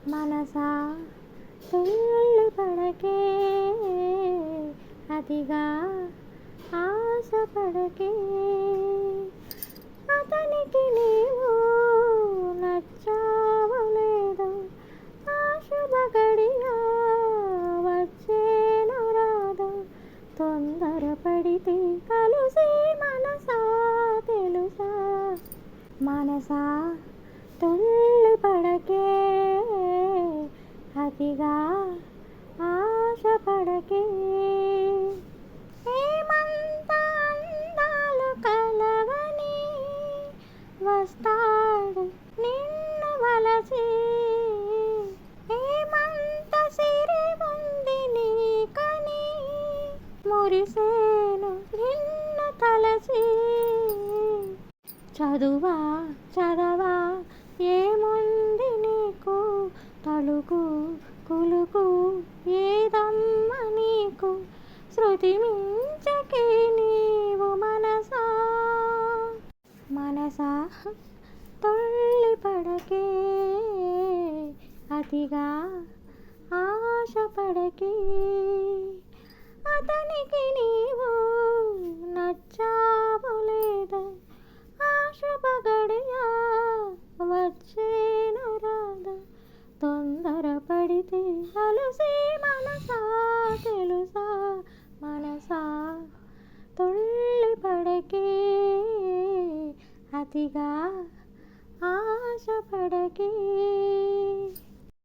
మనసా తుళ్ళి పడకే, అతిగా ఆశపడకే. అతనికి నీవు నచ్చావో లేదో, ఆ శుభ గడియ వచ్చేనో రాదో. తొందరపడితే కలిసి మనసా తెలుసా. మనసా తుళ్ళి పడకే, అతిగా ఆశపడకే. ఏమంత అందాలు కలవని వస్తాడు నిన్ను వలచి. ఏమంత సిరి ఉంది నీకని మురిసేను నిన్ను తలచి. చదువా చదవా ఏముంది నీకు, తలుకు కులుకు ఏదమ్మ నీకు. శృతి మించకే నీవు మనసా. మనసా తుళ్ళి పడకే, అతిగా ఆశపడకే. అతనికి నీవు నచ్చావో లేదో, ఆ శుభ గడియ వచ్చేను రాదా. తొందరపడితే అలసి మనసా తెలుసా. మనసా తుళ్ళి పడకే, అతిగా ఆశపడకే.